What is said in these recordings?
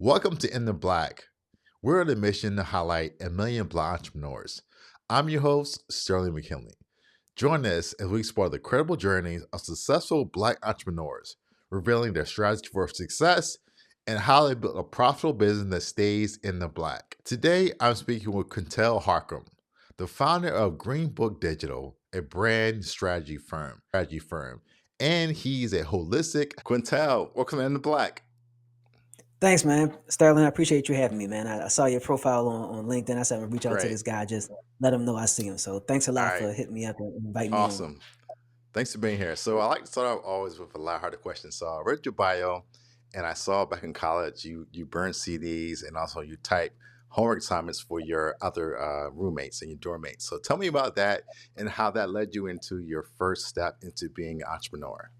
Welcome to In the Black. We're on a mission to highlight a million Black entrepreneurs. I'm your host, Sterling McKinley. Join us as we explore the credible journeys of successful Black entrepreneurs, revealing their strategy for success and how they built a profitable business that stays in the black. Today, I'm speaking with Quintel Harcum, the founder of Green Book Digital, a brand strategy firm, and he's a holistic Quintel. Welcome to In the Black. Thanks, man. Sterling, I appreciate you having me, man. I saw your profile on LinkedIn. I said I'm gonna reach out to Great. this guy, just let him know I see him. So thanks a All lot right. for hitting me up and inviting me on. Awesome. Thanks for being here. So I like to start out always with a lighthearted question. So I read your bio, and I saw back in college you burned CDs and also you type homework assignments for your other roommates and your dorm mates. So tell me about that and how that led you into your first step into being an entrepreneur.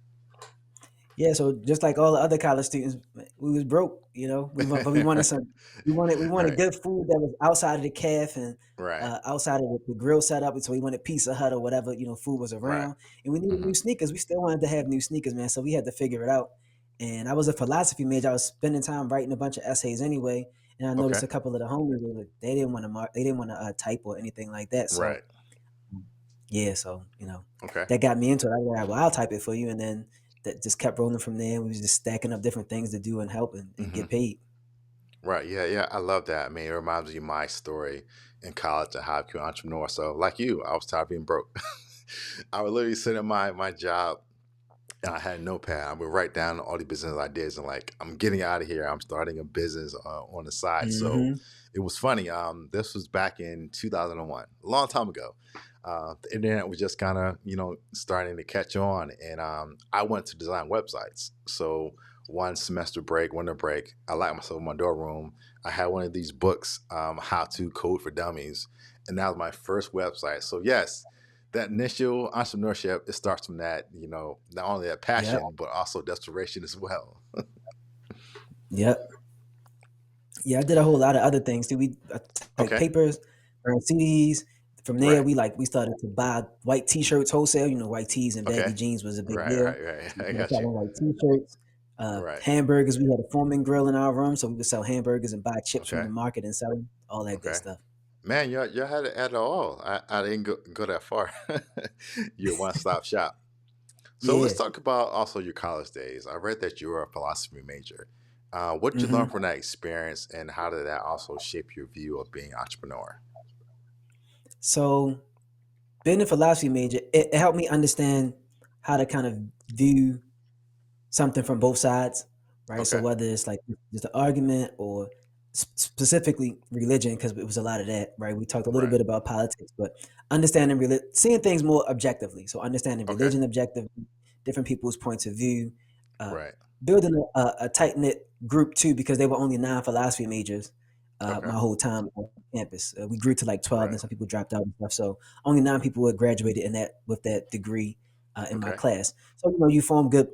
Yeah, so just like all the other college students, we was broke, but we wanted we wanted Right. good food that was outside of the cafe and Right. outside of the grill setup. And so we wanted Pizza Hut or whatever, food was Right. around. And we needed Hmm. new sneakers. We still wanted to have new sneakers, man. So we had to figure it out. And I was a philosophy major. I was spending time writing a bunch of essays anyway. And I noticed Okay. a couple of the homies, they didn't want to they didn't want to type or anything like that. So Right. yeah, so Okay. that got me into it. I was like, well, I'll type it for you, and then that just kept rolling from there. We was just stacking up different things to do and help and Hmm. get paid. Right. Yeah. Yeah. I love that. I mean, it reminds me of my story in college and how I became an entrepreneur. So, like you, I was tired of being broke. I would literally sit in my job and I had a notepad. I would write down all the business ideas and like, I'm getting out of here. I'm starting a business on the side. So Hmm. it was funny. This was back in 2001, a long time ago. The internet was just kind of, starting to catch on. And I went to design websites. So one semester break, winter break, I locked myself in my dorm room. I had one of these books, How to Code for Dummies. And that was my first website. So yes, that initial entrepreneurship, it starts from that, not only that Yep, passion, but also desperation as well. yep, yeah. I did a whole lot of other things too. We like Okay. papers, or CDs. From there, Right. we started to buy white T-shirts wholesale. White tees and baggy Okay. jeans was a big Right. deal. Right. Right. We I started got you. selling white T-shirts, Right. hamburgers. We had a foreman grill in our room, so we would sell hamburgers and buy chips from the Okay. market and sell them. All that good Okay. stuff. Man, you had it at all. I didn't go that far. You're one stop shop. So let's Yeah. talk about also your college days. I read that you were a philosophy major. What did you learn Hmm. from that experience, and how did that also shape your view of being an entrepreneur? So being a philosophy major, it helped me understand how to kind of view something from both sides, right? So Okay. whether it's like just an argument or specifically religion, because it was a lot of that, right? We talked a little Right. bit about politics, but understanding seeing things more objectively. So understanding Okay. religion objectively, different people's points of view, uh, Right. building a tight knit group too, because they were only 9 philosophy majors. Okay. My whole time on campus, we grew to like 12, Right. and some people dropped out and stuff. So only 9 people had graduated in that with that degree in my Okay. class. So you form good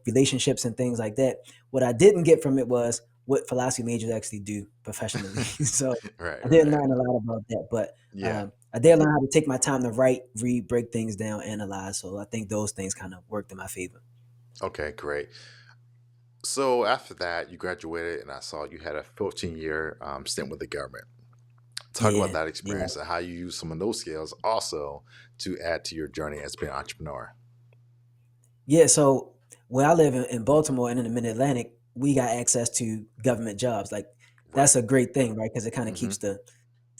relationships and things like that. What I didn't get from it was what philosophy majors actually do professionally. So Right. I didn't Right. learn a lot about that, but Yeah. I did learn how to take my time to write, read, break things down, analyze. So I think those things kind of worked in my favor. Okay. Great. So after that, you graduated, and I saw you had a 14-year stint with the government. Talk about Yeah, that yeah, experience and how you use some of those skills also to add to your journey as being an entrepreneur. yeah. So where I live in Baltimore and in the Mid Atlantic, we got access to government jobs. Like Right. that's a great thing, right? Because it kind of Hmm. keeps the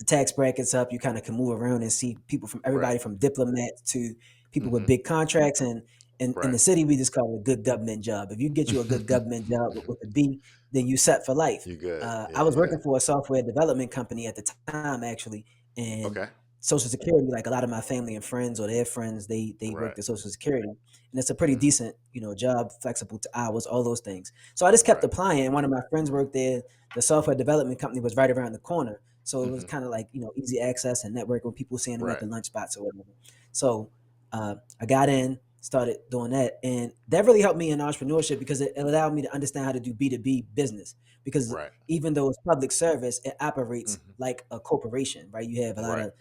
tax brackets up. You kind of can move around and see people from Right. everybody from diplomats to people with Hmm. big contracts. And in Right. the city, we just call it a good government job. If you get you a good government job with a B, then you set for life. You good. I Yeah. was Yeah. working for a software development company at the time, actually, and Okay. Social Security, like a lot of my family and friends or their friends, they Right. worked at Social Security, and it's a pretty Hmm. decent, job, flexible to hours, all those things. So I just kept Right. applying. One of my friends worked there. The software development company was right around the corner. So it was Hmm. kind of like, easy access and network with people seeing them at Right. the lunch spots or whatever. So I got in, started doing that. And that really helped me in entrepreneurship because it allowed me to understand how to do B2B business. Because Right. even though it's public service, it operates Hmm. like a corporation, right? You have a lot Right. of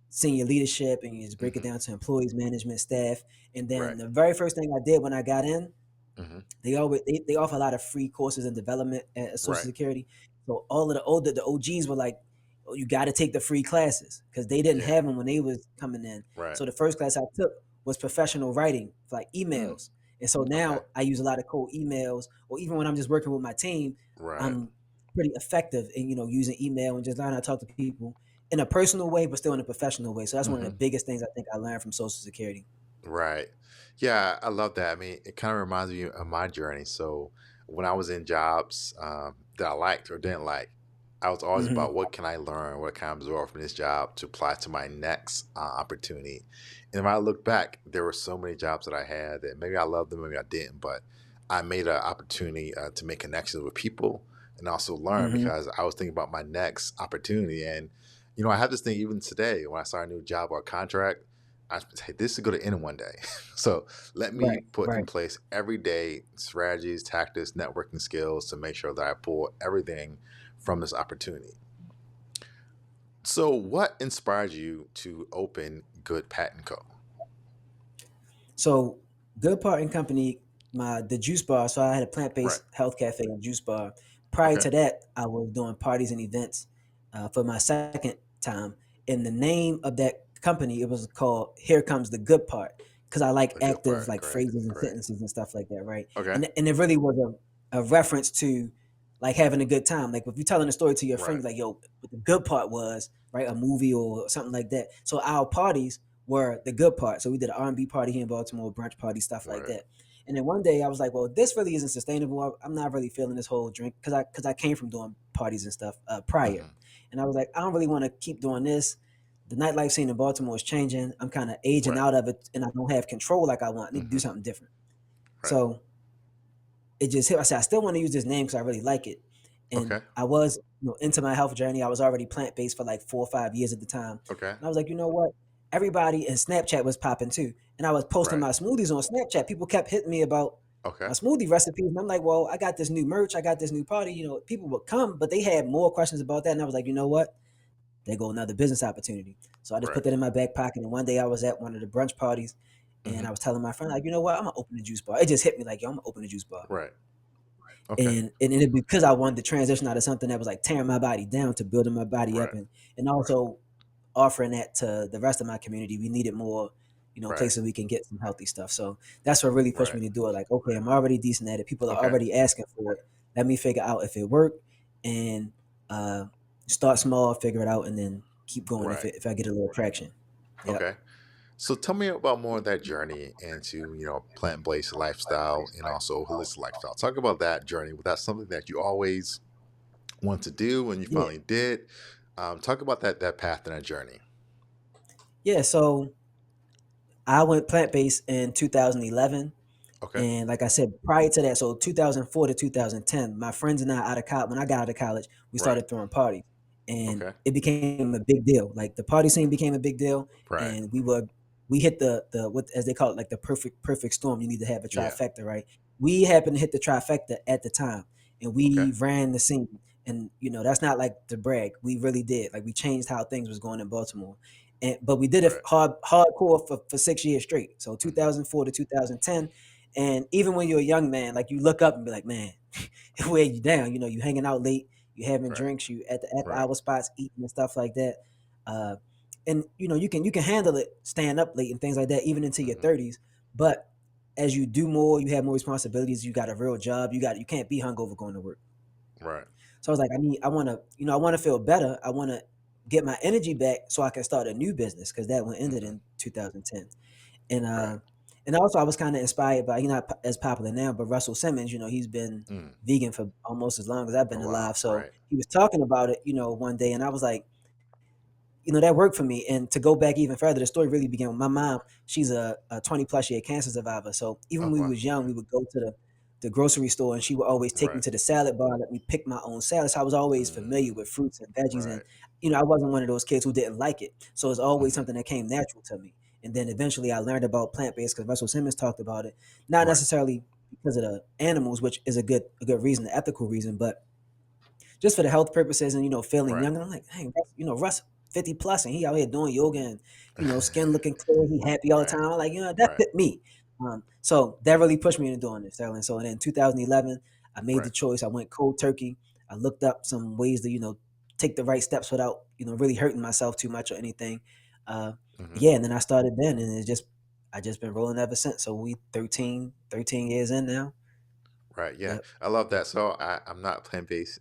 senior leadership and you just break it Hmm. down to employees, management, staff. And then Right. the very first thing I did when I got in Mm-hmm. They offer a lot of free courses and development at Social Right. Security. So all of the OGs were like, oh, you got to take the free classes because they didn't Yeah. have them when they was coming in. Right. So the first class I took was professional writing, like Mm. emails. And so Okay. now I use a lot of cold emails, or even when I'm just working with my team, Right. I'm pretty effective in using email and just learning how to talk to people in a personal way, but still in a professional way. So that's one of the Mm-hmm. biggest things I think I learned from Social Security. Right. Yeah, I love that. I mean, it kind of reminds me of my journey. So when I was in jobs that I liked or didn't like, I was always Hmm. about what can I learn, what can I absorb from this job to apply to my next opportunity. And when I look back, there were so many jobs that I had that maybe I loved them, maybe I didn't, but I made an opportunity to make connections with people and also learn Hmm. because I was thinking about my next opportunity. And, I have this thing even today when I start a new job or contract. I say this is going to end one day. So let me Right, put in right. place everyday strategies, tactics, networking skills to make sure that I pull everything from this opportunity. So, what inspired you to open Good Pat and Co? So Good Part and Company, the juice bar. So I had a plant Right. based health cafe and juice bar. Prior Okay. to that, I was doing parties and events for my second time. And the name of that company, it was called Here Comes the Good Part, because I like The good active part. like Great. phrases and Great. sentences and stuff like that, right? Okay. And it really was a reference to like having a good time. Like if you're telling a story to your Right. friends, like yo, what the good part was, right? A movie or something like that. So our parties were the good part. So we did an R&B party here in Baltimore, brunch party, stuff like Right. that. And then one day I was like, well, this really isn't sustainable. I'm not really feeling this whole drink because I came from doing parties and stuff prior. Hmm. And I was like, I don't really want to keep doing this. The nightlife scene in Baltimore is changing. I'm kind of aging Right. out of it and I don't have control like I want. I need to do Hmm. something different. Right. So it just hit. I said, I still want to use this name because I really like it. And Okay. I was, into my health journey. I was already plant based for like 4 or 5 years at the time. Okay. And I was like, you know what? Everybody in Snapchat was popping too. And I was posting Right. my smoothies on Snapchat. People kept hitting me about my Okay. smoothie recipes. And I'm like, well, I got this new merch. I got this new party. People would come, but they had more questions about that. And I was like, you know what? There go another business opportunity. So I just put Right. that in my back pocket. And one day I was at one of the brunch parties and Hmm. I was telling my friend, like, you know what? I'm gonna open a juice bar. It just hit me like, yo, I'm gonna open a juice bar. Right. Okay. And it, because I wanted to transition out of something that was like tearing my body down to building my body up Right. and also offering that to the rest of my community. We needed more, Right. places we can get some healthy stuff. So that's what really pushed Right. me to do it. Like, okay, I'm already decent at it. People are Okay. already asking for it. Let me figure out if it worked and uh, start small, figure it out, and then keep going if Right. I get a little traction. Yep. Okay. So tell me about more of that journey into, plant-based lifestyle and also holistic lifestyle. Talk about that journey. Was that something that you always want to do and you Yeah. finally did? Talk about that path and that journey. Yeah. So I went plant based in 2011. Okay. And like I said, prior to that, so 2004 to 2010, my friends and I out of college, when I got out of college, we Right. started throwing parties, and Okay. it became a big deal. Like the party scene became a big deal, Right. and we hit the what as they call it, like the perfect storm. You need to have a Yeah. trifecta, right? We happened to hit the trifecta at the time, and Okay. we ran the scene. And that's not like to brag. We really did. Like we changed how things was going in Baltimore, but we did it Right. hardcore for 6 years straight. So Hmm. 2004 to 2010. And even when you're a young man, like you look up and be like, man, it weighed you down. You hanging out late, you having Right. drinks, you at the Right. hour spots eating and stuff like that. Uh, and you can handle it staying up late and things like that even into your Hmm. 30s. But as you do more, you have more responsibilities. You got a real job. You can't be hungover going to work. Right. So I was like, I want to feel better. I want to get my energy back so I can start a new business because that one ended Hmm. in 2010. And Right. also I was kind of inspired by, not as popular now, but Russell Simmons. He's been Mm. vegan for almost as long as I've Oh been wow. alive. So Right. he was talking about it, one day, and I was like, that worked for me. And to go back even further, the story really began with my mom. She's a 20 plus year cancer survivor. So even Oh when we wow. was young, Okay. we would go to the grocery store and she would always take me Right. to the salad bar and let me pick my own salad. So I was always familiar Mm. with fruits and veggies. And, Right. I wasn't one of those kids who didn't like it. So it's always Hmm. something that came natural to me. And then eventually I learned about plant based because Russell Simmons talked about it, not Right. necessarily because of the animals, which is a good reason, the ethical reason, but just for the health purposes and feeling Right. young. And I'm like, hey, Russ 50 plus and he out here doing yoga and skin looking clear, he happy all the Right. time. I'm like, that Right. fit me. So that really pushed me into doing this, Sterling. So in 2011, I made the Right. choice. I went cold turkey. I looked up some ways to, take the right steps without, really hurting myself too much or anything. Uh, Hmm. yeah, and then I started then, and I just been rolling ever since. So we 13 years in now. Right. Yeah. Yep. I love that. So I'm not plant based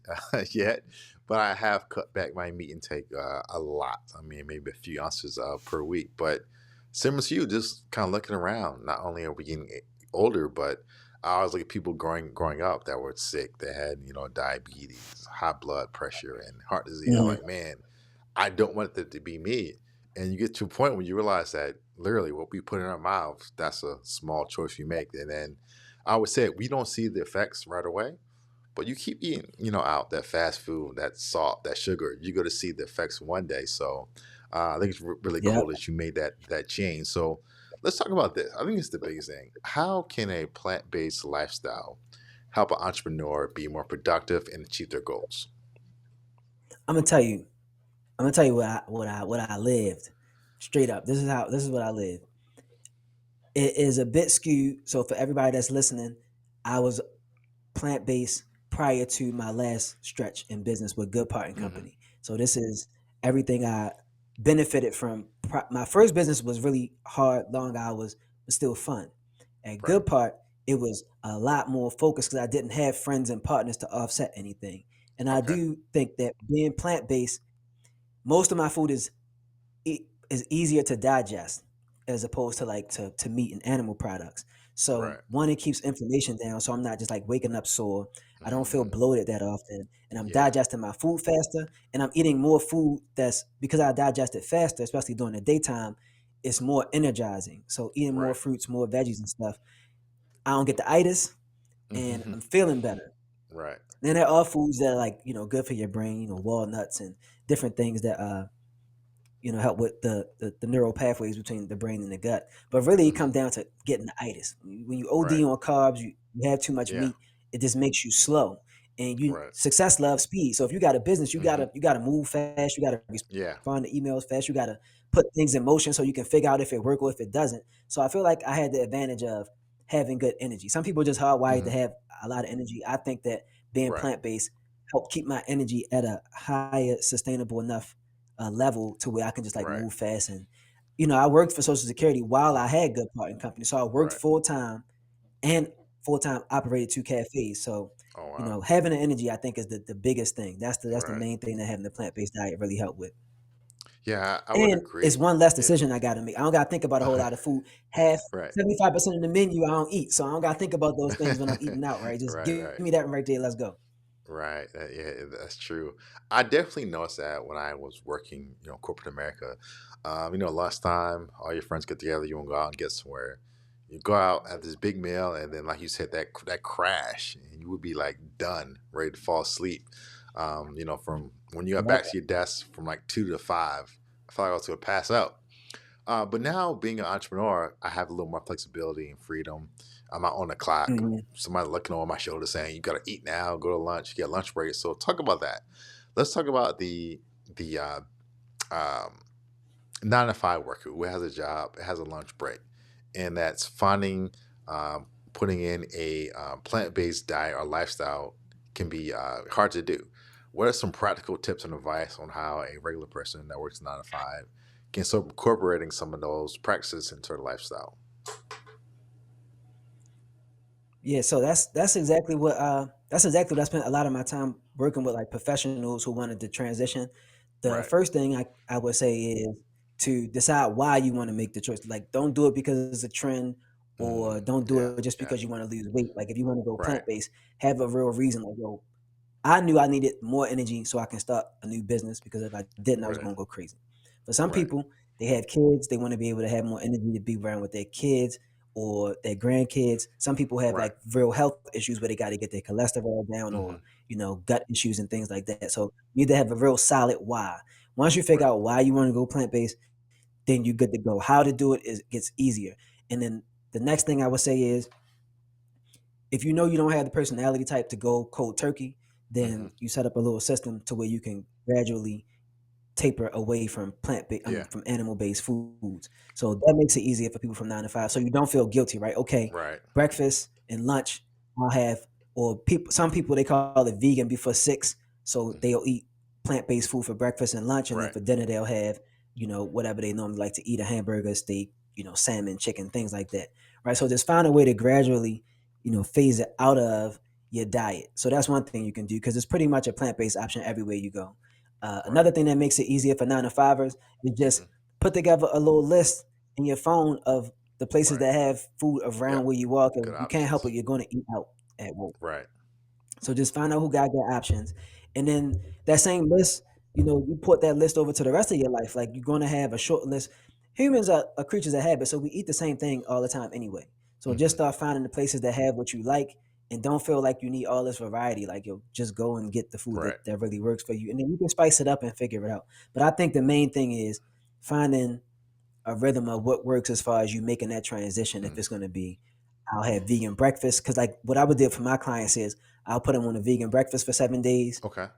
yet, but I have cut back my meat intake a lot. I mean, maybe a few ounces per week. But similar to you, just kind of looking around. Not only are we getting older, but I always look at people growing up that were sick. They had diabetes, high blood pressure, and heart disease. I'm Mhm. like, man, I don't want that to be me. And you get to a point when you realize that literally what we put in our mouths, that's a small choice we make. And then I would say we don't see the effects right away, but you keep eating, out that fast food, that salt, that sugar, you're going to see the effects one day. So I think it's really Yep. cool that you made that change. So let's talk about this. I think it's the biggest thing. How can a plant-based lifestyle help an entrepreneur be more productive and achieve their goals? I'm gonna tell you. I'm gonna tell you what I lived. Straight up. This is what I lived. It is a bit skewed. So for everybody that's listening, I was plant based prior to my last stretch in business with Good Part and Hmm. Company. So this is everything I benefited from. My first business was really hard, long hours, but still fun. At Right. Good Part, it was a lot more focused because I didn't have friends and partners to offset anything. And I Okay. do think that being plant based, most of my food is easier to digest as opposed to to meat and animal products. So Right. one, it keeps inflammation down, so I'm not just like waking up sore. I don't feel Hmm. bloated that often, and I'm Yeah. digesting my food faster, and I'm eating more food that's because I digest it faster, especially during the daytime. It's more energizing. So eating more Right. fruits, more veggies and stuff. I don't get the itis, and Hmm. I'm feeling better. Right. Then there are foods that are like good for your brain, walnuts and different things that help with the neural pathways between the brain and the gut. But really, it comes Hmm. down to getting the itis. When you OD Right. on carbs, you have too much Yeah. meat. It just makes you slow, and you Right. success loves speed. So if you got a business, Hmm. you gotta move fast. You gotta Yeah. respond to emails fast. You gotta put things in motion so you can figure out if it work or if it doesn't. So I feel like I had the advantage of having good energy. Some people are just hardwired to Hmm. have a lot of energy. I think that being Right. plant based helped keep my energy at a higher, sustainable enough level to where I can just like Right. move fast. And I worked for Social Security while I had Good Part and Company, so I worked Right. full time and full time operated two cafes. So Oh wow. having the energy, I think, is the biggest thing. That's the Right. main thing that having the plant based diet really helped with. Yeah, I would And it's agree. one less Yeah. decision I got to make. I don't got to think about a whole lot of food. Half Right. 75% of the menu I don't eat, so I don't got to think about those things when I'm eating out. Right, just Right. give Right. me that one right there. Let's go. Right. Yeah, that's true. I definitely noticed that when I was working, corporate America. Last time all your friends get together, you want to go out and get somewhere. You go out at this big meal, and then, like you said, that crash, and you would be like done, ready to fall asleep. From when you got back Yep. to your desk from like 2 to 5, I felt like I was gonna pass out. But now being an entrepreneur, I have a little more flexibility and freedom. I'm out on the clock. Mhm. Somebody looking over my shoulder saying, "You got to eat now. Go to lunch. You get lunch break." So talk about that. Let's talk about the um, 9 to 5 worker who has a job, has a lunch break, and that's finding putting in a plant based diet or lifestyle can be hard to do. What are some practical tips and advice on how a regular person that works 9 to 5 can start incorporating some of those practices into their lifestyle? Yeah, so that's exactly what I spent a lot of my time working with like professionals who wanted to transition. The Right. first thing I would say is to decide why you want to make the choice. Like don't do it because it's a trend or don't do Yeah. it just Yeah. because you want to lose weight. Like if you want to go Right. plant-based, have a real reason. Like, yo, I knew I needed more energy so I can start a new business because if I didn't, I was Right. going to go crazy. For some Right. people, they have kids, they want to be able to have more energy to be around with their kids or their grandkids. Some people have Right. like real health issues where they got to get their cholesterol down or, Hmm. gut issues and things like that. So you need to have a real solid why. Once you figure Right. out why you want to go plant based, then you're good to go. How to do it is gets easier. And then the next thing I would say is if you know you don't have the personality type to go cold turkey, Hmm. then you set up a little system to where you can gradually taper away from Yeah. from animal based foods. So that makes it easier for people from 9 to 5. So you don't feel guilty, right? Okay, Right. breakfast and lunch I'll have, or people, some people they call it vegan before 6, so Mhm. they'll eat plant based food for breakfast and lunch, and then Right. for dinner they'll have whatever they normally like to eat, a hamburger, steak, salmon, chicken, things like that, right? So just find a way to gradually phase it out of your diet. So that's one thing you can do, because it's pretty much a plant based option everywhere you go. Right. Another thing that makes it easier for 9 to 5ers is just Mhm. put together a little list in your phone of the places Right. that have food Yep. around where you are, because Good you can't help options. it, you're going to eat out at work. Right. So just find out who got their options, and then that same list, you put that list over to the rest of your life. Like, you're going to have a short list. Humans are creatures of habit, so we eat the same thing all the time anyway. So just Hmm. start finding the places that have what you like, and don't feel like you need all this variety. Like, you'll just go and get the food Right. that really works for you, and then you can spice it up and figure it out. But I think the main thing is finding a rhythm of what works as far as you making that transition. If Mm. it's going to be, I'll have vegan breakfast, because like what I would do for my clients is I'll put them on a vegan breakfast for 7 days. Okay.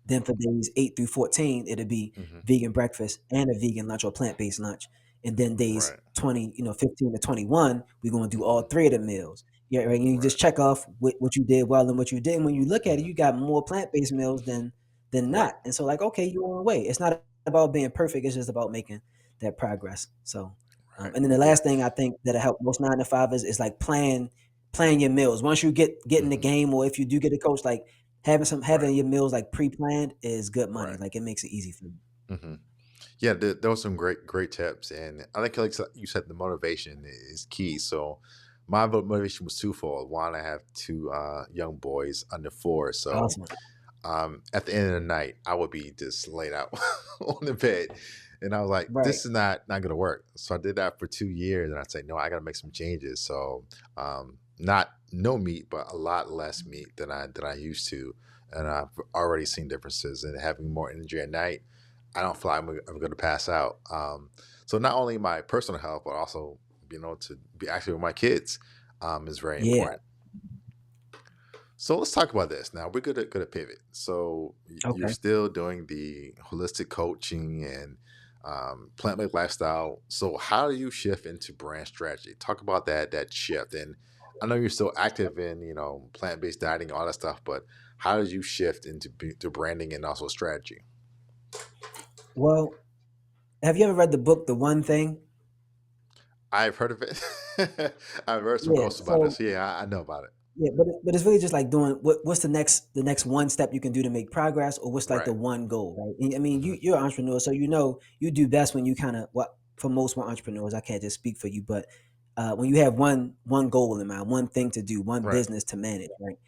Then for days 8 through 14, it'll be Hmm. vegan breakfast and a vegan lunch or plant based lunch. And then days Right. 15 to 21, we're going to do all Hmm. three of the meals. Yeah, right. And you Right. just check off what you did well and what you didn't. When you look at it, Hmm. you got more plant based meals than Right. not. And so, like, okay, you're on the way. It's not about being perfect. It's just about making that progress. So, Right. and then the Yeah. last thing I think that'll help most 9 to 5ers is like plan your meals. Once you get in the Hmm. game, or if you do get a coach, like Right. having your meals like pre-planned is good money. Right. Like, it makes it easy for you. Hmm. Yeah, there was some great tips, and I think like you said, the motivation is key. So my motivation was twofold. One, I have two young boys under 4, so Awesome. at the end of the night, I would be just laid out on the bed, and I was like, Right. "This is not gonna work." So I did that for 2 years, and I said, "No, I got to make some changes." So not no meat, but a lot less meat than I used to, and I've already seen differences in having more energy at night. I don't feel like I'm going to pass out. So not only my personal health, but also to be active with my kids is very Yeah. important. So let's talk about this now. We're gonna pivot. So you're Okay. still doing the holistic coaching and plant-based lifestyle. So how do you shift into brand strategy? Talk about that shift. And I know you're still active in plant-based dieting, all that stuff. But how did you shift into to branding and also strategy? Well, have you ever read the book The One Thing? I've heard of it. I've heard some Yeah. quotes about it. So So yeah, I know about it. yeah, but it's really just like doing what's the next one step you can do to make progress, or what's like the Right. one goal, right? And I mean, Hmm. you're an entrepreneur, so you do best when you kind of, what for most one entrepreneurs, I can't just speak for you, but when you have one goal in mind, one thing to do, one Right. business to manage, right?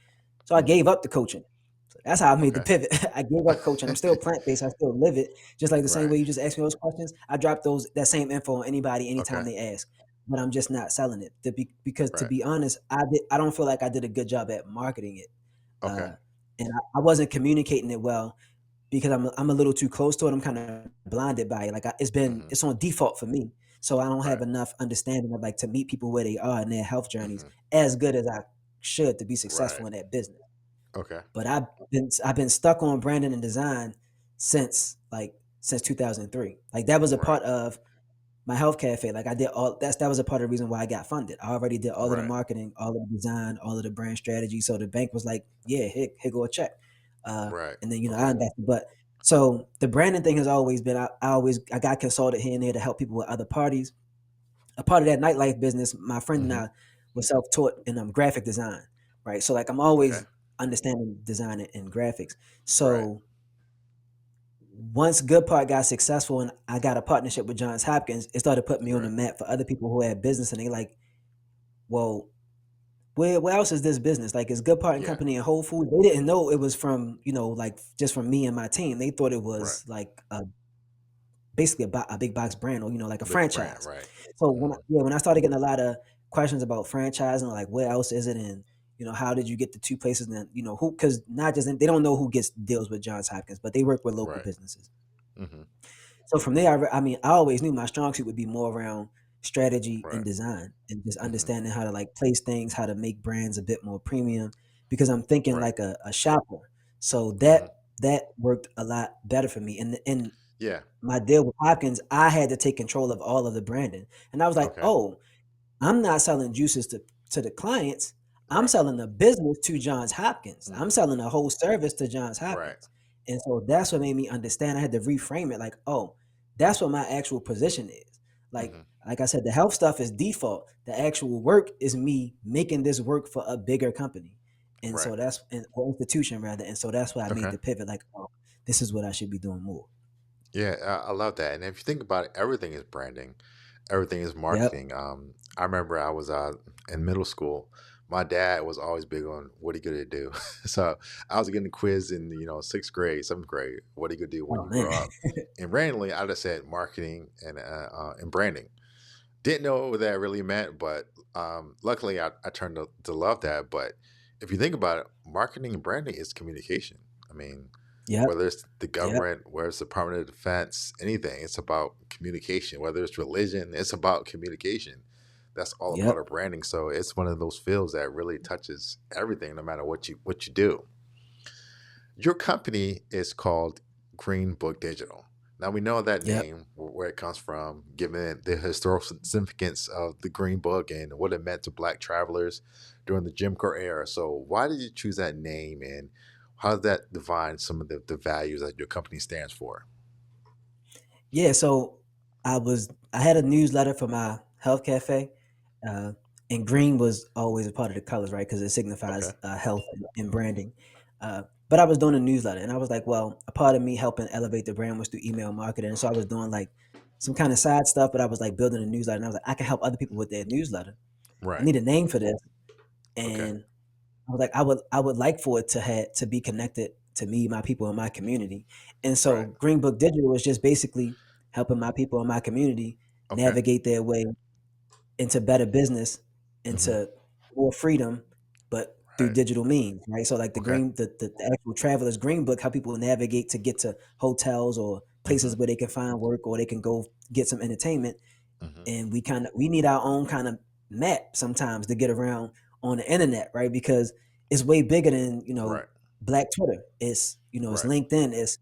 So I Hmm. gave up the coaching. So that's how I made the Okay. pivot. I gave up coaching. I'm still plant based. I still live it. Just like the same Right. way you just asked me those questions, I drop that same info on anybody anytime Okay. they ask. But I'm just not selling it, because to Right. be honest, I don't feel like I did a good job at marketing it, Okay. uh, and I wasn't communicating it well, because I'm a little too close to it. I'm kind of blinded by it. Like, Hmm. it's on default for me, so I don't have Right. enough understanding of, like, to meet people where they are in their health journeys Hmm. as good as I should to be Right. successful in that business. Okay. But I've been stuck on branding and design since 2003. Like, that was a Right. part of my health cafe. Like, that was a part of the reason why I got funded. I already did all of the Right. marketing, all of the design, all of the brand strategy. So the bank was like, "Yeah, here go a check," Right. and then I Okay. invested. But so the branding thing has always been. I got consulted here and there to help people with other parties. A part of that nightlife business, my friend and Hmm. I were self-taught in graphic design, right? So, like, I'm Okay. always understanding design and graphics. Right. So once Good Part got successful and I got a partnership with Johns Hopkins, it started putting me on the Right. map for other people who had business, and they like, well, where else is this business? Like, is Good Part and Yeah. Company and Whole Foods? They didn't know it was from, like, just from me and my team. They thought it Right. was like basically a big box brand, or like a A big brand. franchise. Right. So Hmm. when I started getting a lot of questions about franchising, like, where else is it, and how did you get the two places, and who, because not just they don't know who gets deals with Johns Hopkins, but they work with local Right. businesses. Hmm. So from there, I mean, I always knew my strong suit would be more around strategy and Right. design, and just Hmm. understanding how to, like, place things, how to make brands a bit more premium, because I'm thinking Right. like a shopper. So Hmm. that worked a lot better for me. And Yeah. my deal with Hopkins, I had to take control of all of the branding. And I was like, Okay. oh, I'm not selling juices to the clients. I'm Right. selling the business to Johns Hopkins. I'm Hmm. selling a whole service to Johns Right. Hopkins. And so that's what made me understand. I had to reframe it like, oh, that's what my actual position is. Like, Hmm. like I said, the health stuff is default. The actual work is me making this work for a bigger company. And Right. so that's an institution rather. And so that's why I made Okay. the pivot like, oh, this is what I should be doing more. Yeah, I love that. And if you think about it, everything is branding, everything is Yep. marketing. I remember I was in middle school. My dad was always big on what are you going to do. So I was getting quizzed in sixth grade, seventh grade. What are you going to do when Oh you man. grow up? And randomly, I just said marketing and branding. Didn't know what that really meant, but luckily I turned to love that. But if you think about it, marketing and branding is communication. I mean, Yep. whether it's the Yep. government, whether it's the Department of Defense, anything, it's about communication. Whether it's religion, it's about communication. That's all a part Yep. of branding. So it's one of those fields that really touches everything, no matter what you do. Your company is called Green Book Digital. Now we know that Yep. name, where it comes from, given the historical significance of the Green Book and what it meant to Black travelers during the Jim Crow era. So why did you choose that name, and how does that define some of the values that your company stands for? Yeah, so I had a newsletter for my health cafe, uh, and green was always a part of the colors, right? Because it Okay. signifies health and branding. But I was doing a newsletter, and I was like, well, a part of me helping elevate the brand was through email marketing, and so I was doing like some kind of side stuff, but I was like building a newsletter, and I was like, I can help other people with their newsletter. I Right. need a name for this, Okay. and I was like, I would like for it to have to be connected to me, my people in my community. And so Right. Green Book Digital was just basically helping my people in my community Okay. navigate their way into better business, Hmm. into more freedom, but through Right. digital means, right? So like Okay. the actual traveler's green book, how people navigate to get to hotels or Hmm. places where they can find work or they can go get some entertainment. Hmm. And we need our own kind of map sometimes to get around on the internet, right? Because it's way bigger than Right. Black Twitter. It's Right. LinkedIn. It's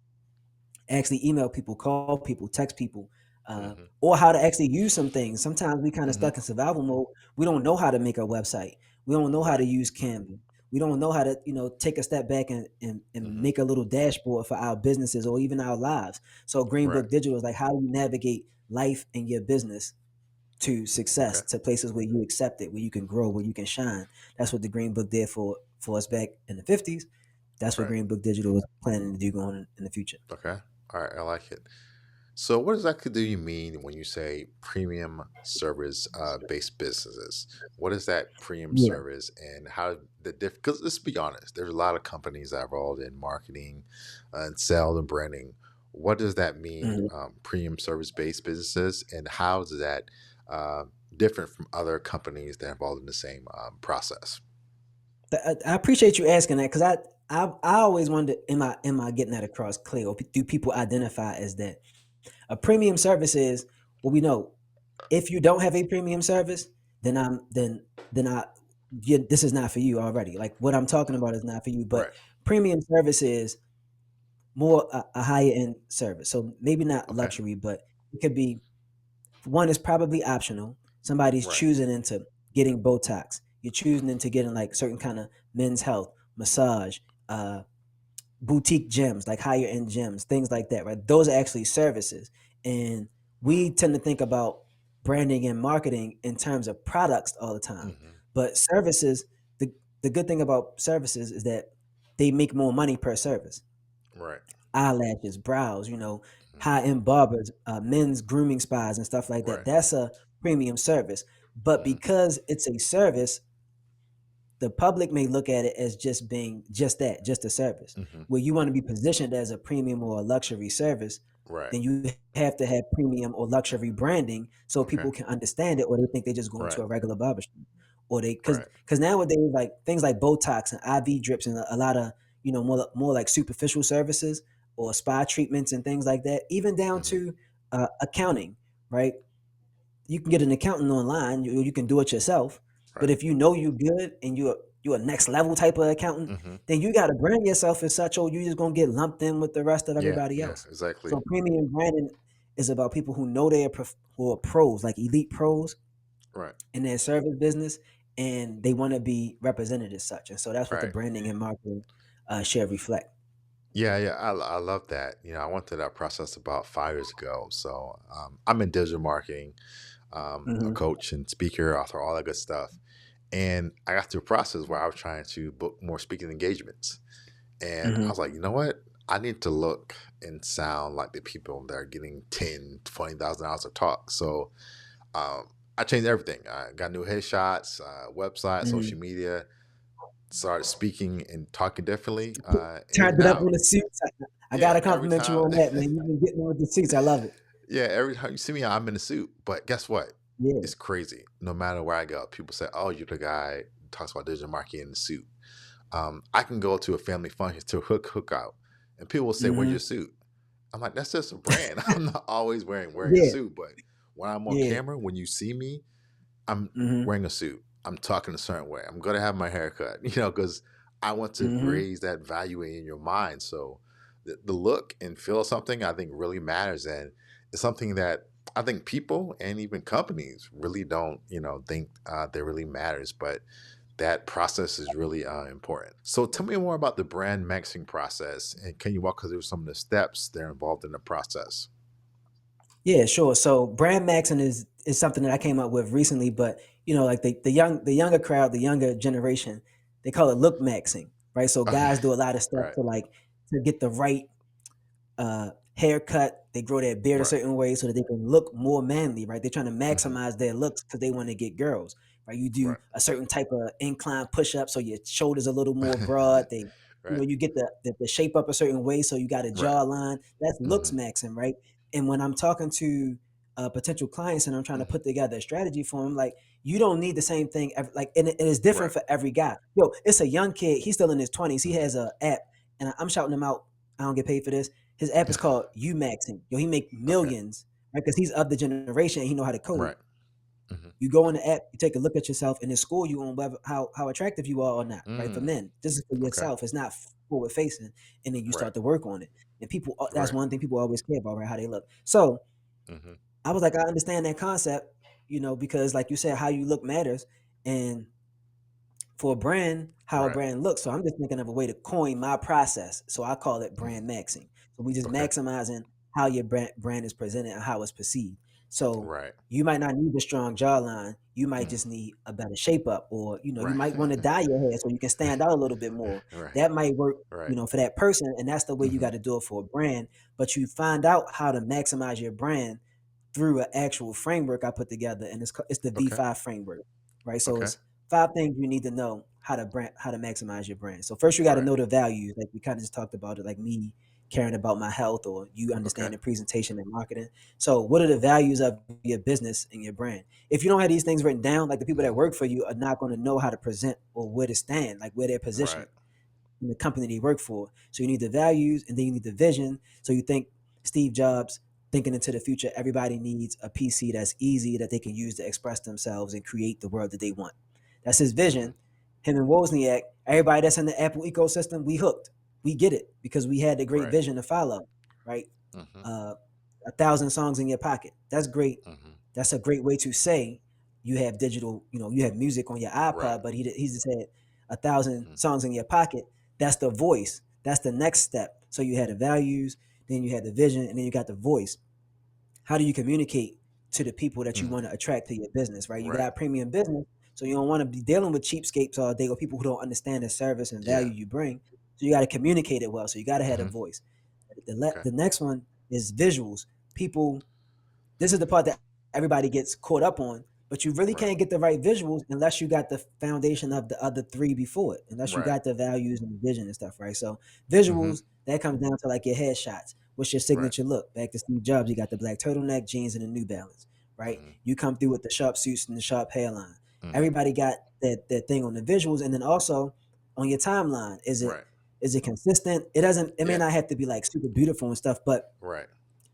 actually email people, call people, text people, Hmm. or how to actually use some things. Sometimes we kind of Hmm. stuck in survival mode. We don't know how to make a website. We don't know how Right. to use Canva. We don't know how to take a step back and Hmm. make a little dashboard for our businesses or even our lives. So Green Right. Book Digital is like how do you navigate life and your business to success, Okay. to places where you accept it, where you can grow, where you can shine. That's what the Green Book did for us back in the 50s. That's what Right. Green Book Digital is planning to do going in the future. Okay. All right. I like it. So, what exactly do you mean when you say premium service based businesses? What is that premium Yeah. service, and how the diff? Because let's be honest, there's a lot of companies that are involved in marketing and sales and branding. What does that mean, Mhm. premium service based businesses, and how is that uh, different from other companies that are involved in the same process? I appreciate you asking that because I always wondered, am I getting that across clear, or do people identify as that? A premium service is well, we know if you don't have a premium service, then I'm then I this is not for you already. Like what I'm talking about is not for you. But Right. premium service is more a higher end service. So maybe not Okay. luxury, but it could be one is probably optional. Somebody's Right. choosing into getting Botox. You're choosing into getting like certain kind of men's health, massage, uh, boutique gyms, like higher end gyms, things like that, right? Those are actually services. And we tend to think about branding and marketing in terms of products all the time. Hmm. But services, the good thing about services is that they make more money per service. Right. Eyelashes, brows, Hmm. high end barbers, men's grooming spas and stuff like that. Right. That's a premium service. But Hmm. because it's a service, the public may look at it as just being just that, just a service. Hmm. Where you want to be positioned as a premium or a luxury service, Right. then you have to have premium or luxury branding so Okay. people can understand it, or they think they just go into Right. a regular barbershop. Or they Right. because nowadays like things like Botox and IV drips and a lot of more like superficial services or spa treatments and things like that, even down Hmm. to accounting, right? You can get an accountant online. You can do it yourself, but Right. if you know you good and you a next level type of accountant, Hmm. then you got to brand yourself as such, or you just gonna get lumped in with the rest of Yeah, everybody yeah, else. exactly. So premium branding is about people who know who are pros, like elite pros Right, in their service business, and they want to be represented as such. And so that's what the right. branding and marketing should reflect. Yeah, yeah, I love that. I went through that process about 5 years ago. So I'm in digital marketing, a Hmm. coach and speaker, author, all that good stuff. And I got through a process where I was trying to book more speaking engagements. And I Hmm. was like, you know what? I need to look and sound like the people that are getting 10, $20,000 a talk. So I changed everything. I got new headshots, website, Hmm. social media, started speaking and talking differently. And Turned it up now, on the suits. I yeah, gotta every compliment you time, on that, man. You've been getting with the suits. I love it. yeah, every time you see me, I'm in a suit. But guess what? Yeah. It's crazy. No matter where I go, people say, "Oh, you're the guy who talks about digital marketing in the suit." I can go to a family function to a cookout, and people will say, "Where's Hmm. your suit?" I'm like, "That's just a brand. I'm not always wearing a Yeah. suit, but when I'm on Yeah. camera, when you see me, I'm Hmm. wearing a suit. I'm talking a certain way. I'm gonna have my hair cut, because I want to Hmm. raise that value in your mind. So the look and feel of something I think really matters, and it's something that I think people and even companies really don't, think that really matters. But that process is really important. So tell me more about the brand maxing process, and can you walk us through some of the steps that are involved in the process? Yeah, sure. So brand maxing is something that I came up with recently, but like the younger crowd, the younger generation, they call it look maxing, right? So Okay, guys do a lot of stuff right, to get the right haircut. They grow their beard a right, certain way so that they can look more manly, right? They're trying to hmm, maximize their looks because they want to get girls, right? You do right, a certain type of incline push up so your shoulders a little more broad. right, You get the shape up a certain way so you got a right, jawline. That's looks hmm, maxing, right? And when I'm talking to potential clients and I'm trying to hmm, put together a strategy for them, like you don't need the same thing. And it is different right, for every guy. Yo, it's a young kid. He's still in his 20s. He hmm. has a app, and I'm shouting him out. I don't get paid for this. His app is called Umaxing. Yo, he make Okay, millions, right? Because he's of the generation and he know how to code. right, hmm, You go in the app, you take a look at yourself, and it score you on whether how attractive you are or not, right? For mm, men, this is for okay, yourself. It's not forward facing, and then you right, start to work on it. And people, that's right, one thing people always care about, right? How they look. So hmm, I was like, I understand that concept, because like you said, how you look matters, and for a brand, how a right, brand looks. So I'm just thinking of a way to coin my process. So I call it hmm, brand maxing. So we just okay, maximizing how your brand is presented and how it's perceived. So right, you might not need a strong jawline. You might hmm, just need a better shape up, or you right, might want to dye your hair so you can stand out a little bit more. right, That might work, right, for that person, and that's the way you hmm, got to do it for a brand. But you find out how to maximize your brand through an actual framework I put together, and it's the okay, V5 framework, right? So okay, it's 5 things you need to know how to maximize your brand. So first you got to right, know the values, like we kind of just talked about it, like me caring about my health, or you okay, understanding presentation and marketing. So what are the values of your business and your brand? If you don't have these things written down, like the people that hmm, work for you are not going to know how to present or where to stand, like where they're positioned right, in the company they work for. So you need the values, and then you need the vision. So you think Steve Jobs thinking into the future, everybody needs a PC that's easy that they can use to express themselves and create the world that they want. That's his hmm, vision. Him and Wozniak, everybody that's in the Apple ecosystem, we hooked. We get it because we had the great right, vision to follow, right? hmm, 1,000 songs in your pocket. That's great. hmm, That's a great way to say you have digital, you have music on your right, iPod, but he just said 1,000 hmm, songs in your pocket. That's the voice. That's the next step. So you had the values, then you had the vision, and then you got the voice. How do you communicate to the people that you hmm, want to attract to your business, right? You right, got premium business, so you don't want to be dealing with cheapskates all day or people who don't understand the service and yeah, value you bring. So you got to communicate it well. So you got to have a hmm, voice. okay, The next one is visuals. People, this is the part that everybody gets caught up on, but you really right, can't get the right visuals unless you got the foundation of the other three before it, unless you right, got the values and the vision and stuff, right? So hmm, visuals, that comes down to like your headshots. What's your right, signature look? Back to Steve Jobs, you got the black turtleneck, jeans, and the New Balance, right? hmm, You come through with the sharp suits and the sharp hairline. hmm, Everybody got that thing on the visuals, and then also on your timeline. right, Is it consistent? It may yeah, not have to be like super beautiful and stuff, but right,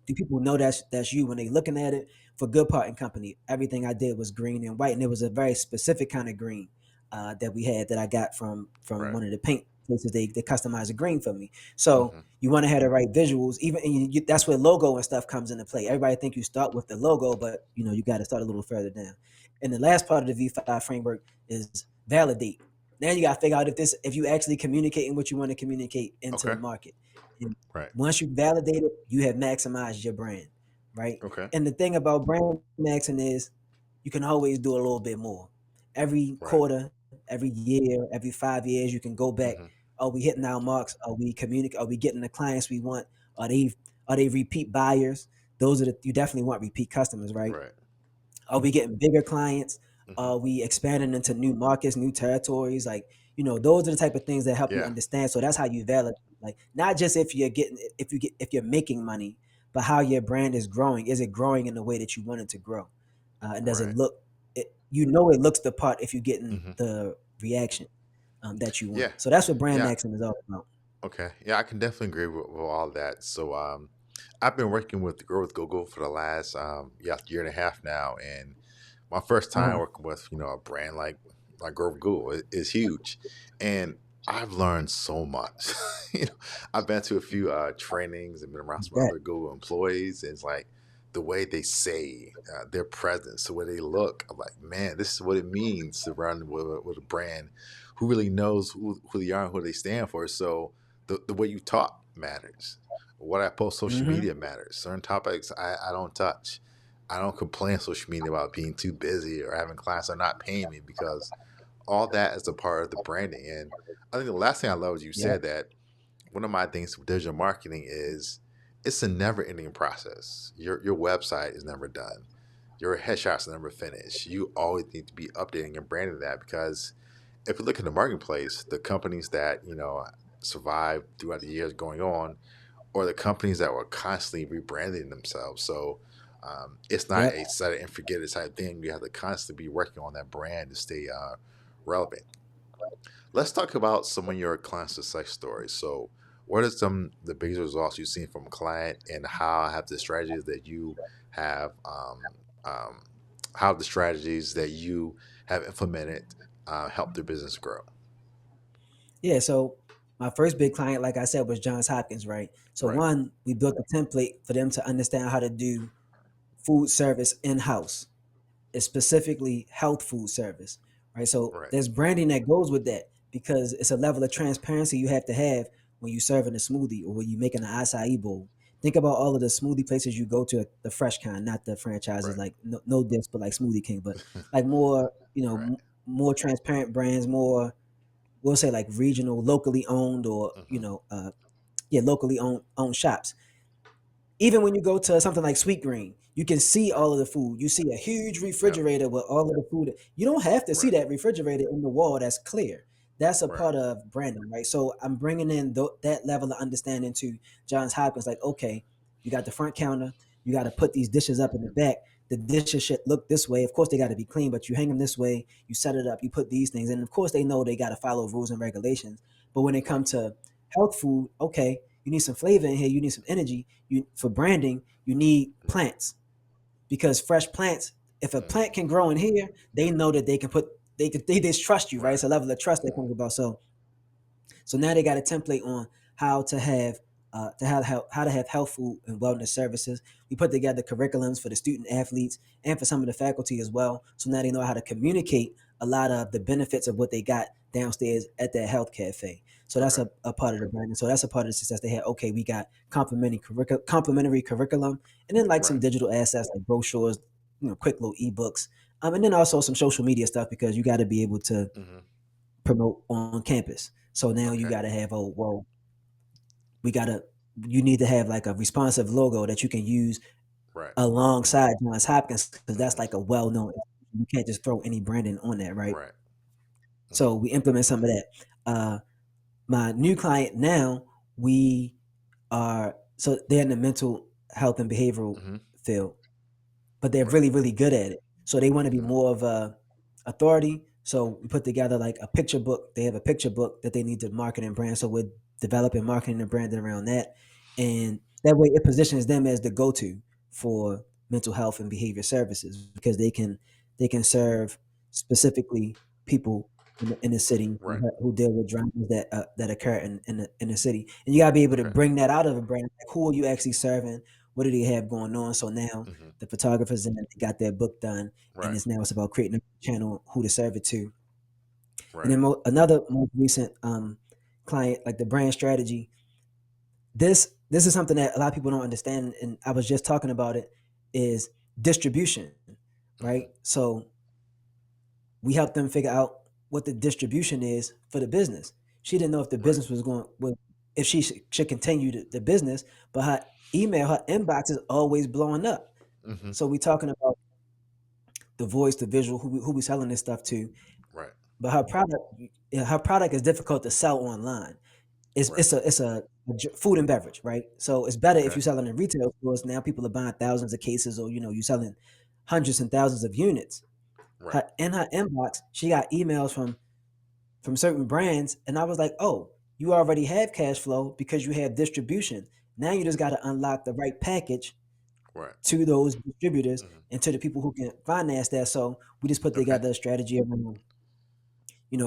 do people know that's you when they looking at it? For Good Part and Company, everything I did was green and white, and it was a very specific kind of green. that we had that I got from Right. one of the paint places. They customized a green for me. So Mm-hmm. you want to have the right visuals. Even and that's where logo and stuff comes into play. Everybody think you start with the logo, but you got to start a little further down. And the last part of the V5 framework is validate. Now you got to figure out if you actually communicating what you want to communicate into the Okay. market. And Right. once you validate it, you have maximized your brand, right? Okay. And the thing about brand maxing is you can always do a little bit more. Every Right. quarter, every year, every 5 years, you can go back. Mm-hmm. Are we hitting our marks? Are we communicate? Are we getting the clients we want? Are they repeat buyers? Those are you definitely want repeat customers, right? Right. Are we getting bigger clients? Mm-hmm. Are we expanding into new markets, new territories? Like, those are the type of things that help you Yeah. understand. So that's how you validate. Like, not just if you're making money, but how your brand is growing. Is it growing in the way that you want it to grow? And does it Right. look? It looks the part if you're getting Mm-hmm. the reaction that you want. Yeah. So that's what brand Yeah. maxing is all about. Okay. Yeah, I can definitely agree with all that. So, I've been working with Grow with Google for the last year and a half now, and my first time Uh-huh. working with a brand like Grow with Google is huge, and I've learned so much. I've been to a few trainings and been around some That. other Google employees, and it's like the way they say their presence, the way they look. I'm like, man, this is what it means to run with a brand who really knows who they are and who they stand for. So the way you talk matters. What I post social Mm-hmm. media matters. Certain topics I don't touch. I don't complain on social media about being too busy or having clients that are not paying me because all that is a part of the branding. And I think the last thing I love is you Yep. said that one of my things with digital marketing is it's a never ending process. Your website is never done. Your headshots are never finished. You always need to be updating and branding that because if you look at the marketplace, the companies that survive throughout the years going on, or the companies that were constantly rebranding themselves. So it's not Yep. a set it and forget it type thing. You have to constantly be working on that brand to stay relevant. Let's talk about some of your client success stories. So, what are some of the biggest results you've seen from a client, and how have the strategies that you have, um, how have the strategies that you have implemented helped their business grow? Yeah. So my first big client, like I said, was Johns Hopkins, right? So Right, one, we built a template for them to understand how to do food service in house. Is specifically health food service, right? So right, there's branding that goes with that because it's a level of transparency you have to have when you're serving a smoothie or when you're making an acai bowl. Think about all of the smoothie places you go to, the fresh kind, not the franchises right, like no diss, but like Smoothie King, but like more, right. more transparent brands, more we'll say like regional, locally owned, or Hmm. yeah, locally owned shops. Even when you go to something like Sweet Green, you can see Right. all of the food. You see a huge Yep. refrigerator with all of the food. You don't have to see Right. that refrigerator in the wall that's clear. That's a Right. part of branding, right? So I'm bringing in that level of understanding to Johns Hopkins. Like, okay, you got the front counter. You got to put these dishes up in the back. The dishes should look this way. Of course, they got to be clean, but you hang them this way. You set it up. You put these things, and of course, they know they got to follow rules and regulations. But when it Right. comes to health food, okay, you need some flavor in here. You need some energy. You for branding, you need Mm-hmm. plants because fresh plants. If a plant can Mm-hmm. grow in here, they know that they just trust you, right? It's Right. a level of trust that Mm-hmm. comes about. So now they got a template on how to have how to have health food and wellness services. We put together curriculums for the student athletes and for some of the faculty as well. So now they know how to communicate a lot of the benefits of what they got downstairs at that health cafe. So that's Okay. a part of the branding. So that's a part of the success they had. Okay, we got complimentary curriculum, and then like some Right. digital assets like brochures, quick little ebooks, and then also some social media stuff because you got to be able to Mm-hmm. promote on campus. So now you Okay. got to have we got to you need to have like a responsive logo that you can use Right. alongside Johns Hopkins because that's Mm-hmm. like a well known. You can't just throw any branding on that, right? Right. Mm-hmm. So we implement some of that. My new client now, we are so they're in the mental health and behavioral Mm-hmm. field, but they're Right. really really good at it. So they want to be Mm-hmm. more of a authority. So we put together like a picture book. They have a picture book that they need to market and brand. So we're developing marketing and branding around that, and that way it positions them as the go to for mental health and behavior services because they can serve specifically people. in the city Right. who deal with dramas that occur in the city, and you gotta be able to Okay. bring that out of a brand. Like, who are you actually serving? What do they have going on? So now Hmm. the photographers and they got their book done, and Right. it's about creating a channel, who to serve it to. And Right. then another most recent client, like the brand strategy. This is something that a lot of people don't understand, and I was just talking about it. Is distribution, Hmm. right? So we helped them figure out what the distribution is for the business. She didn't know if the Right. business was going, if she should continue the business, but her inbox is always blowing up. Hmm. So we talking about the voice, the visual, who we selling this stuff to, Right. but her product is difficult to sell online. Right. It's food and beverage, right? So it's better if Okay. you're selling in retail stores. Now people are buying thousands of cases, or you're selling hundreds and thousands of units. Right. In her inbox, she got emails from certain brands, and I was like, oh, you already have cash flow because you have distribution. Now you just got to unlock the right package Right. to those distributors Hmm. and to the people who can finance that. So we just put Okay. together a strategy around,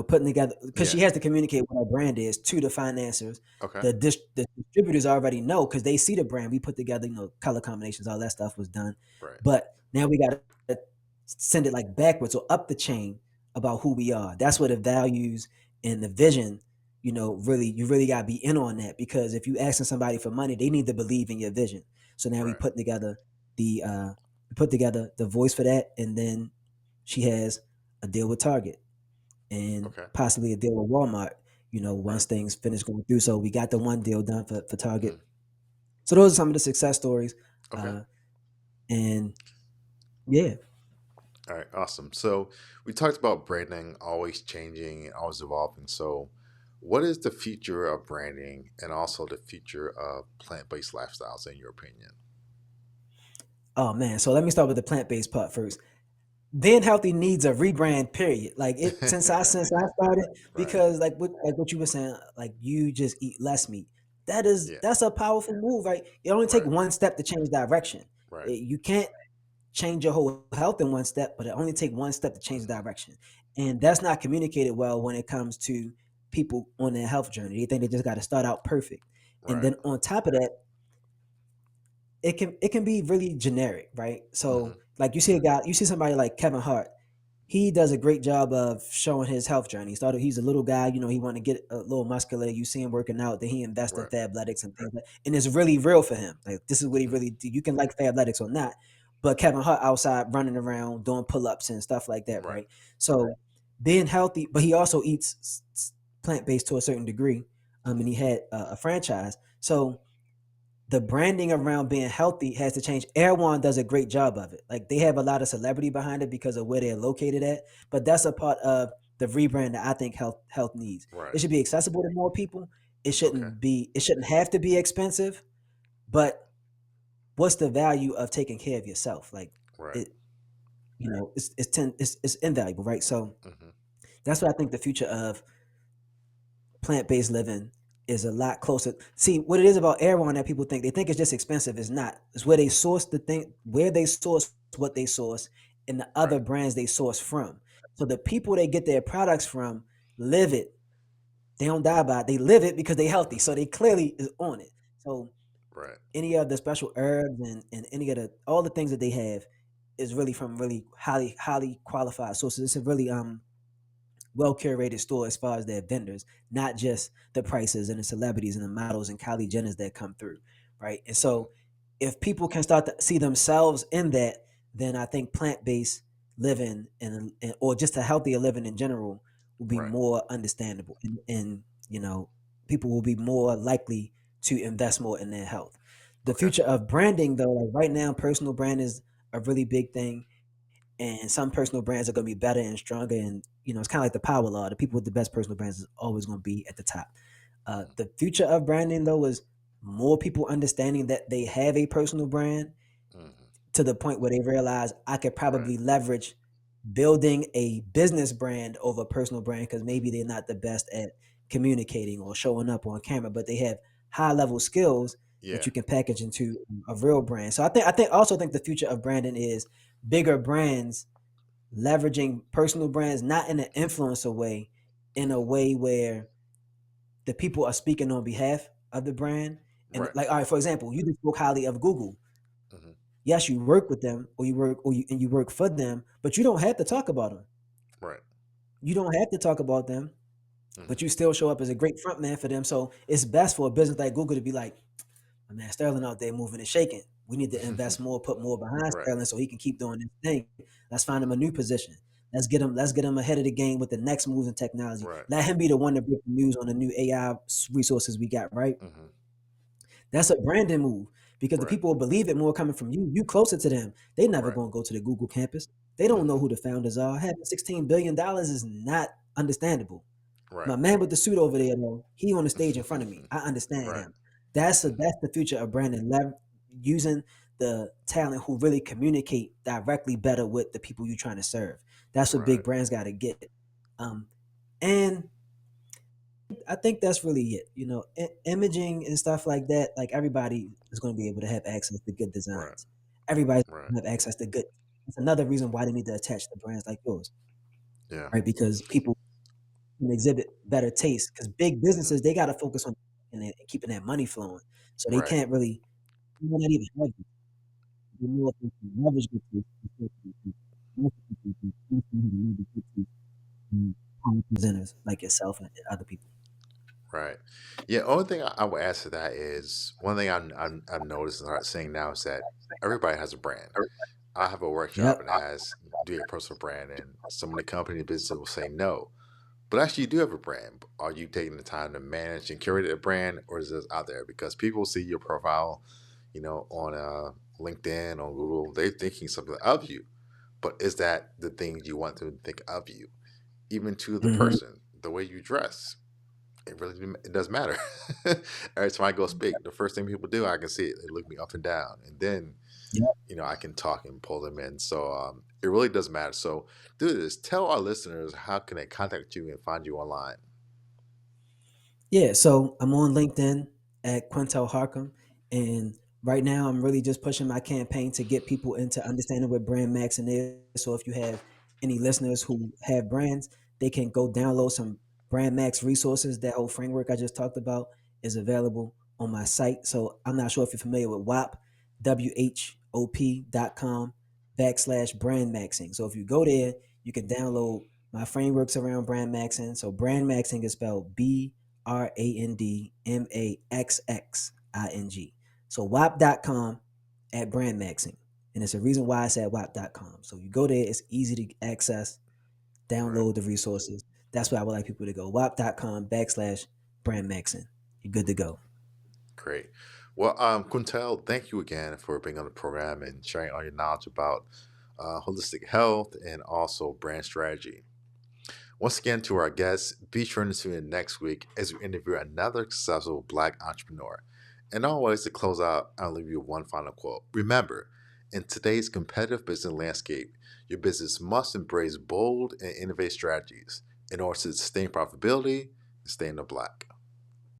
putting together, because Yeah. she has to communicate what her brand is to the financiers. Okay. The distributors already know because they see the brand. We put together, color combinations, all that stuff was done. Right. But now we got to send it like backwards or up the chain about who we are. That's where the values and the vision, really, you really got to be in on that, because if you asking somebody for money, they need to believe in your vision. So now Right. we put together the voice for that, and then she has a deal with Target and Okay. possibly a deal with Walmart, Right. once things finish going through. So we got the one deal done for Target. Hmm. So those are some of the success stories. Okay. Uh, and yeah. All right. Awesome. So we talked about branding always changing and always evolving. So, what is the future of branding and also the future of plant-based lifestyles, in your opinion? Oh man. So let me start with the plant based part first. Being healthy needs a rebrand. Period. Like it since I started, Right. because like what you were saying, like you just eat less meat. Yeah. That's a powerful move, right? It only take Right. one step to change direction. Right. You can't change your whole health in one step, but it only take one step to change Hmm. direction. And that's not communicated well when it comes to people on their health journey. They think they just got to start out perfect. And Right. then on top of that, it can be really generic, right? Hmm. So like you see somebody like Kevin Hart. He does a great job of showing his health journey. He's a little guy, he want to get a little muscular. You see him working out, then he invests in Right. Fabletics and things and it's really real for him. Like this is what he Hmm. really do. You can like Fabletics or not, but Kevin Hart outside running around doing pull-ups and stuff like that, Right. right? So being healthy, but he also eats plant-based to a certain degree. And Hmm. he had a franchise. So the branding around being healthy has to change. Erewhon does a great job of it. Like they have a lot of celebrity behind it because of where they're located at. But that's a part of the rebrand that I think health needs. Right. It should be accessible to more people. Okay. It shouldn't have to be expensive. But what's the value of taking care of yourself? Like Right. it, it's invaluable, right? So Hmm. that's what I think the future of plant-based living is a lot closer. See, what it is about Erewhon that people think, they think it's just expensive. It's not. It's where they source where they source what they source, and the other Right. brands they source from. So the people they get their products from live it. They don't die by it. They live it because they're healthy. So Hmm. they clearly is on it. So Right. any of the special herbs and any of the all the things that they have is really from really highly qualified sources. It's a really well curated store as far as their vendors, not just the prices and the celebrities and the models and Kylie Jenners that come through, right? And Hmm. so, if people can start to see themselves in that, then I think plant based living and or just a healthier living in general will be Right. more understandable, and people will be more likely to invest more in their health. The Okay. future of branding, though, like right now, personal brand is a really big thing, and some personal brands are going to be better and stronger, and it's kind of like the power law. The people with the best personal brands is always going to be at the top. Hmm. The future of branding, though, is more people understanding that they have a personal brand Hmm. to the point where they realize I could Right. probably leverage building a business brand over a personal brand, because maybe they're not the best at communicating or showing up on camera, but they have high level skills that Yeah. you can package into a real brand. So I think the future of branding is bigger brands leveraging personal brands, not in an influencer way, in a way where the people are speaking on behalf of the brand. And Right. like, all right, for example, you just spoke highly of Google. Hmm. Yes, you work with them, or you work for them, but you don't have to talk about them. Right. You don't have to talk about them, but Hmm. you still show up as a great front man for them. So it's best for a business like Google to be like, my man Sterling out there moving and shaking. We need to invest more, put more behind Right. Sterling so he can keep doing this thing. Let's find him a new position. Let's get him ahead of the game with the next moves in technology. Right. Let him be the one to break the news on the new AI resources we got, right? Hmm. That's a branding move because the Right. people will believe it more coming from you. You closer to them. They never Right. gonna go to the Google campus. They don't know Hmm. who the founders are. Having $16 billion is not understandable. Right. My man with the suit over there, though, he on the stage in front of me. I understand Right. him. Hmm. That's the future of branding. Using the talent who really communicate directly better with the people you're trying to serve. That's what Right. big brands got to get. And I think that's really it. Imaging and stuff like that. Like everybody is going to be able to have access to good Right. designs. Everybody's Right. going to have access to good. It's another reason why they need to attach to brands like yours, Yeah. right? Because people can exhibit better taste. Because big Hmm. businesses they got to focus on and keeping that money flowing, so they Right. can't really. You know, not even have it. They more than leverage good taste. Presenters like yourself and other people. Right. Yeah. Only thing I would add to that is one thing I've noticed and start saying now is that everybody has a brand. I have a workshop Yep. and ask, do your personal brand? And some of the company business will say no. But actually, you do have a brand. Are you taking the time to manage and curate a brand, or is this out there? Because people see your profile, on LinkedIn, on Google, they're thinking something of you. But is that the thing you want them to think of you? Even to the Hmm. person, the way you dress, it does matter. Every time I go speak, the first thing people do, I can see it. They look me up and down, and then Yep. I can talk and pull them in. So it really does matter. So do this. Tell our listeners how can they contact you and find you online. Yeah, so I'm on LinkedIn at Quintel Harcum, and right now I'm really just pushing my campaign to get people into understanding what brand maxing is. So if you have any listeners who have brands, they can go download some brand max resources. That whole framework I just talked about is available on my site. So I'm not sure if you're familiar with WHOP.com/brand maxing. So if you go there, you can download my frameworks around brand maxing. So brand maxing is spelled BRANDMAXXING. So WAP.com at brand maxing. And it's a reason why it's at WAP.com. So you go there, it's easy to access, Right. download the resources. That's where I would like people to go. WAP.com/brand maxing. You're good to go. Great. Well, Quintel, thank you again for being on the program and sharing all your knowledge about holistic health and also brand strategy. Once again, to our guests, be sure to tune in next week as we interview another successful Black entrepreneur. And always to close out, I'll leave you with one final quote. Remember, in today's competitive business landscape, your business must embrace bold and innovative strategies in order to sustain profitability and stay in the black.